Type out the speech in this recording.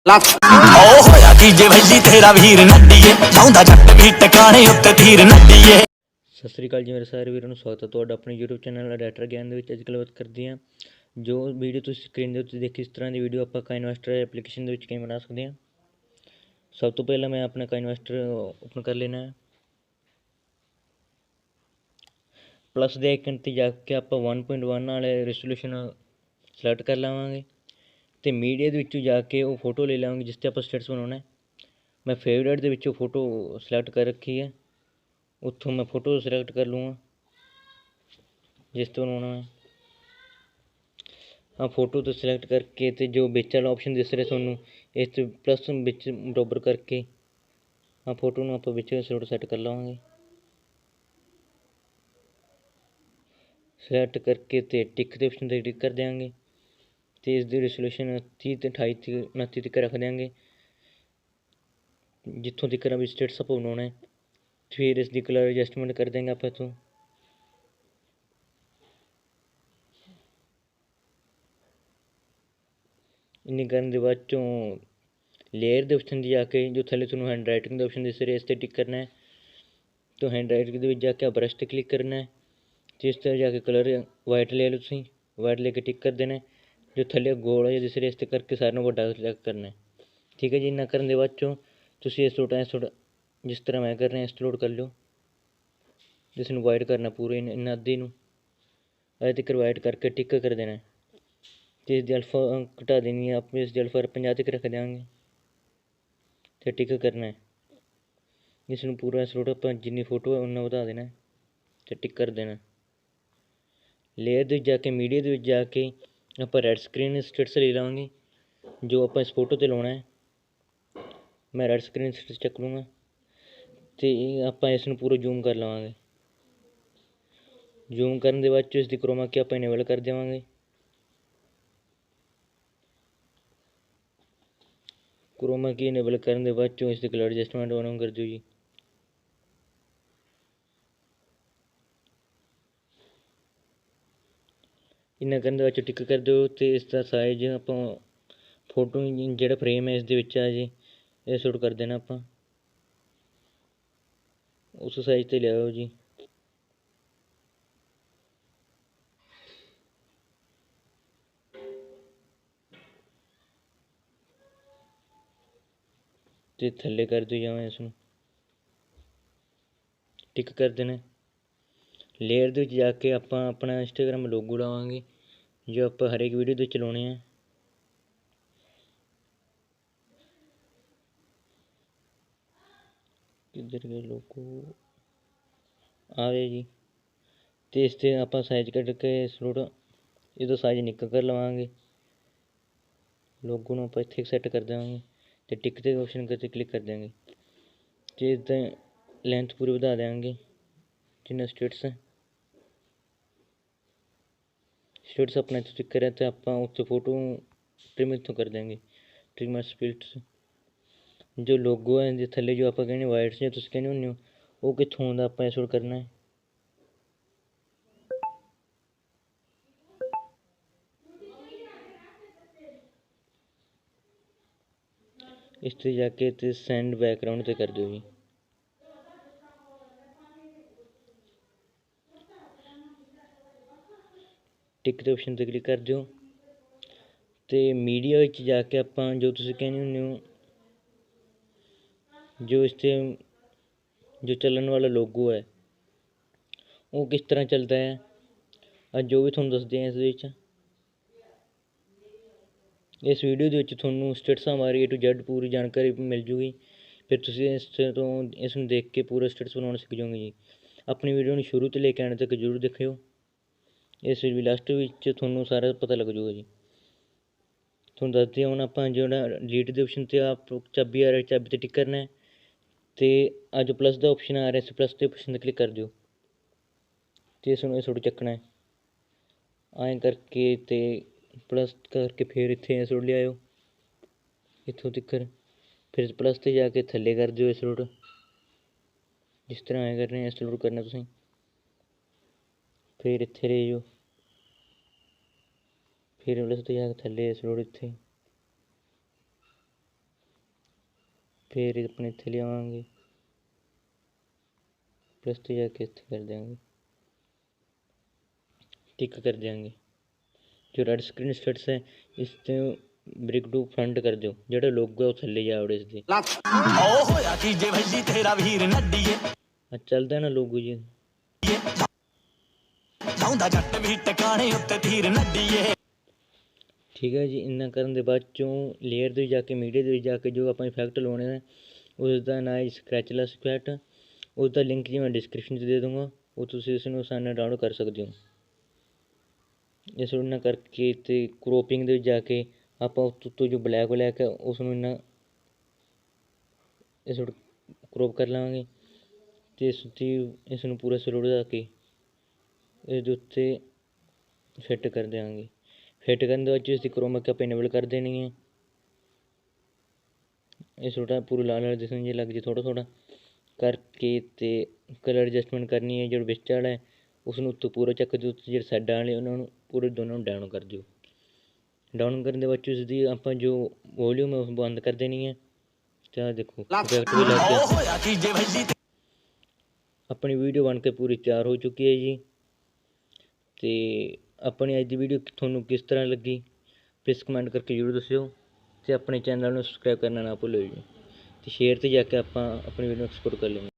ਹੋਇਆ ਕੀ ਜੇ ਵੈਲੀ ਤੇਰਾ ਵੀਰ ਨੱਡੀਏ ਚਾਹੁੰਦਾ ਜੱਟ ਵੀ ਟਿਕਾਣੇ ਉੱਤੇ ਧੀਰ ਨੱਡੀਏ। ਸਤਿ ਸ੍ਰੀ ਅਕਾਲ ਜੀ ਮੇਰੇ ਸਾਰੇ ਵੀਰਾਂ ਨੂੰ ਸਵਾਗਤ ਹੈ ਤੁਹਾਡਾ ਆਪਣੇ YouTube ਚੈਨਲ ਐਡੀਟਰ ਗਿਆਨ ਦੇ ਵਿੱਚ। ਅੱਜ ਗੱਲਬਾਤ ਕਰਦੇ ਹਾਂ ਜੋ ਵੀਡੀਓ ਤੁਸੀਂ ਸਕਰੀਨ ਦੇ ਉੱਤੇ ਦੇਖੀ ਇਸ ਤਰ੍ਹਾਂ ਦੀ ਵੀਡੀਓ ਆਪਾਂ ਕਾਈਨਮਾਸਟਰ ਐਪਲੀਕੇਸ਼ਨ ਦੇ ਵਿੱਚ ਕਿਵੇਂ ਬਣਾ ਸਕਦੇ ਹਾਂ। ਸਭ ਤੋਂ ਪਹਿਲਾਂ ਮੈਂ ਆਪਣਾ ਕਾਈਨਮਾਸਟਰ ਓਪਨ ਕਰ ਲੈਣਾ ਹੈ। प्लस ਦੇ ਆਈਕਨ 'ਤੇ ਜਾ ਕੇ ਆਪਾਂ 1.1 ਵਾਲੇ ਰੈਜ਼ੋਲੂਸ਼ਨ ਸਿਲੈਕਟ ਕਰ ਲਵਾਂਗੇ ਅਤੇ ਮੀਡੀਆ ਦੇ ਵਿੱਚੋਂ ਜਾ ਕੇ ਉਹ ਫੋਟੋ ਲੈ ਲਵਾਂਗੇ ਜਿਸ 'ਤੇ ਆਪਾਂ ਸਟੇਟਸ ਬਣਾਉਣਾ ਹੈ। ਮੈਂ ਫੇਵਰੇਟ ਦੇ ਵਿੱਚੋਂ ਫੋਟੋ ਸਿਲੈਕਟ ਕਰ ਰੱਖੀ ਹੈ, ਉੱਥੋਂ ਮੈਂ ਫੋਟੋ ਸਿਲੈਕਟ ਕਰ ਲੂँਗਾ ਜਿਸ ਤੋਂ ਬਣਾਉਣਾ ਹੈ। हाँ फोटो तो सिलेक्ट करके तो जो बिच वाला ऑप्शन दिस रहा थोनों इस प्लस बिच बराबर करके हाँ फोटो में आप बिच सैट कर लवांगे। सिलेक्ट करके तो टिक के ऑप्शन पर टिक कर देंगे तो इसकी रेजोल्यूशन 30 तो 28 29 तक रख देंगे जितों तक भी स्टेटस आप बनाना है। फिर इसकी कलर एडजस्टमेंट कर देंगे आप इतों इन्नी करने के बाद चों लेयर के ऑप्शन जाके जो थले थोनों हैंड राइटिंग का ऑप्शन दिस रहा है इस पर टिक करना है। तो हैंड राइटिंग के जाके ब्रश पर क्लिक करना है तो इस तरह जाके कलर वाइट ले लो तुम वाइट लेके टिक कर देना है। जो थले गोल है दिस रहा है इस करके सारे को बड़ा सिलेक्ट करना है। ठीक है जी। इन्ना करने के बाद चों तुम इस थोड़ा जिस तरह मैं कर रहा इस लोड कर लो जिसनों वाइट करना पूरे इन्ना अद्धी अजे तक वाइट करके टिक कर देना है। तो इसकी अल्फा घटा देनी है आप इसकी अल्फा 50 तक रख देंगे तो टिक करना है। इसनों पूरा स्लोट आप जिन्नी फोटो है उन्ना बढ़ा देना है तो टिक कर देना। लेयर के जाके मीडिया के जाके आप रेड स्क्रीन स्टेटस ले लवांगे जो आप इस फोटो से लाना है। मैं रेड स्क्रीन स्टेटस चक लूँगा तो आप इसनों पूरा जूम कर लवांगे। जूम करने के बाद इसकी क्रोमा की आप इनेबल कर देवांगे। क्रोमा की इनेबल करने के बाद इसकी कलर एडजस्टमेंट ऑन कर दो जी। इन्ना करने के बाद टिक कर दो तो इसका साइज आप फोटो जो फ्रेम है इस आ जी ये शूट कर देना आप उस साइज से लियाओ जी। तो थले कर दो जावा इसमें टिक कर देना। लेयर के जाके आप अपना इंस्टाग्राम लोगो लावांगे जो आप हर एक वीडियो के लाने हैं। किधर गए लोगो आ गए जी। तो इससे आप साइज कट के स्लोट इसका साइज निक्का कर लवांगे लोगो आप इतने सैट कर देंगे तो टिक के ऑप्शन करके क्लिक कर देंगे तो इसका लेंथ पूरी बढ़ा देंगे जिन्ना स्टेटस है। स्टेटस अपना इतों टिक करें तो आप उत्ते फोटो ट्रिम इतों कर देंगे ट्रिम स्प्लिट जो लोगो है जो थले जो आप कहने वाइट से तुम कहने होने वो कितों आता आप शूट करना है। इस तरह जाके तो सेंड बैकग्राउंड से कर दो जी। टिक के ऑप्शन से क्लिक कर दो तो मीडिया जाके आप जो तुम कहने होने जो इस जो चलन वाला लोगो है वो किस तरह चलता है आज जो भी थोड़ा दसते हैं इस वीडियो के थोनों स्टेटस हमारी A to Z पूरी जानकारी मिल जूगी। फिर तुम इस तो इसमें देख के पूरा स्टेटस बनाना सीख जाओगे जी। अपनी वीडियो में शुरू तो लेके आने तक जरूर देखियो इस भी लास्ट में थोनों सारा पता लग जूगा जी। थोड़ा दसते हूँ आप जो डिलीट के ऑप्शन से आप चाबी आ रहा है चाबी से टिक करना है तो अज प्लस का ऑप्शन आ रहा है इस प्लस के ऑप्शन क्लिक कर दो तो इसमें थोड़ा चकना है आए करके तो प्लस करके फिर इतने सुट लियाओ इतों तक फिर प्लस से जाके थले कर दो इस रूट जिस तरह आए करने इस रूट करना तुम फिर इतने रह जाओ फिर प्लस से जाके थले इस रूट इतने फिर अपने इत्थे लियावांगे, प्लस तो जाके इत्थे कर देंगे, टिक कर देंगे। जो रेड स्क्रीन स्टेटस है इस ते ब्रिक टू फ्रंट कर दो, ਜਿਹੜਾ ਲੋਗੋ ਉਹ ਥੱਲੇ ਜਾ ਵੜੇ ਇਸਦੇ। ਉਹ ਹੋਇਆ ਕੀ ਜੇ ਭੱਜੀ ਤੇਰਾ ਵੀਰ ਨੱਡੀਏ, ਚੱਲਦਾ ਨਾ ਲੋਗੋ ਜੀ। ਜਾਉਂਦਾ ਜੱਟ ਵੀ ਟਿਕਾਣੇ ਉੱਤੇ ਤੀਰ ਨੱਡੀਏ। ਠੀਕ ਹੈ ਜੀ। ਇੰਨਾ ਕਰਨ ਦੇ ਬਾਅਦ ਚੋਂ ਲੇਅਰ ਦੇ ਜਾ ਕੇ ਮੀਡੀਆ ਦੇ ਵਿੱਚ ਜਾ ਕੇ ਜੋ ਆਪਾਂ ਇਫੈਕਟ ਲਾਉਣੇ ਨੇ ਉਸ ਦਾ ਨਾਂ ਹੈ ਸਕ੍ਰੈਚਲੈਸ ਇਫੈਕਟ। ਉਸ ਦਾ ਲਿੰਕ ਜੀ ਮੈਂ ਡਿਸਕ੍ਰਿਪਸ਼ਨ 'ਚ ਦੇ ਦੂੰਗਾ, ਉਹ ਤੁਸੀਂ ਇਸ ਨੂੰ ਆਸਾਨੀ ਨਾਲ ਡਾਊਨਲੋਡ ਕਰ ਸਕਦੇ ਹੋ। ਇਸ ਨੂੰ ਨਾ ਕਰਕੇ ਤੇ ਕਰੋਪਿੰਗ ਦੇ ਵਿੱਚ ਜਾ ਕੇ ਆਪਾਂ ਉੱਤੋਂ ਜੋ ਬਲੈਕ ਹੈ ਉਸ ਨੂੰ ਇੰਨਾ ਇਸ ਨੂੰ ਕਰੋਪ ਕਰ ਲਵਾਂਗੇ ਅਤੇ ਇਸ ਨੂੰ ਪੂਰਾ ਸਲੋੜਾ ਕੇ ਇਸ ਦੇ ਉੱਤੇ ਫਿੱਟ ਕਰ ਦਿਆਂਗੇ। ਫਿੱਟ ਕਰਨ ਦੇ ਬਾਅਦ ਇਸ ਦੀ ਕਰੋਮਾ ਆਪਾਂ ਇਨੇਬਲ ਕਰ ਦੇਣੀ ਹੈ। ਇਹ ਛੋਟਾ ਪੂਰਾ ਲਾਲ ਦਿਸਣ ਜੇ ਲੱਗ ਜੇ ਥੋੜ੍ਹਾ ਕਰਕੇ ਅਤੇ ਕਲਰ ਐਡਜਸਟਮੈਂਟ ਕਰਨੀ ਹੈ। ਜਿਹੜਾ ਵਿੱਚ ਵਾਲਾ ਉਸ ਨੂੰ ਉੱਤੋਂ ਪੂਰਾ ਚੱਕ ਦਿਓ, ਜਿਹੜੇ ਸਾਈਡਾਂ ਵਾਲੇ ਉਹਨਾਂ ਨੂੰ ਪੂਰੇ ਦੋਨਾਂ ਨੂੰ ਡਾਊਨ ਕਰ ਦਿਓ। ਡਾਊਨ ਕਰਨ ਦੇ ਬਾਅਦ ਉਸ ਦੀ ਆਪਾਂ ਜੋ ਵੋਲੀਅਮ ਹੈ ਉਸ ਬੰਦ ਕਰ ਦੇਣੀ ਹੈ। ਤਾਂ ਦੇਖੋ ਇਫੈਕਟ ਵੀ ਲੱਗ ਗਿਆ। ਆਪਣੀ ਵੀਡੀਓ ਬਣ ਕੇ ਪੂਰੀ ਤਿਆਰ ਹੋ ਚੁੱਕੀ ਹੈ ਜੀ। ਅਤੇ ਆਪਣੀ ਅੱਜ ਦੀ ਵੀਡੀਓ ਤੁਹਾਨੂੰ ਕਿਸ ਤਰ੍ਹਾਂ ਲੱਗੀ ਪਲੀਜ਼ ਕਮੈਂਟ ਕਰਕੇ ਜ਼ਰੂਰ ਦੱਸਿਓ, ਅਤੇ ਆਪਣੇ ਚੈਨਲ ਨੂੰ ਸਬਸਕ੍ਰਾਈਬ ਕਰਨਾ ਨਾ ਭੁੱਲਿਓ ਜੀ। ਅਤੇ ਸ਼ੇਅਰ 'ਤੇ ਜਾ ਕੇ ਆਪਾਂ ਆਪਣੀ ਵੀਡੀਓ ਐਕਸਪੋਰਟ ਕਰ ਲੈਂਗੇ।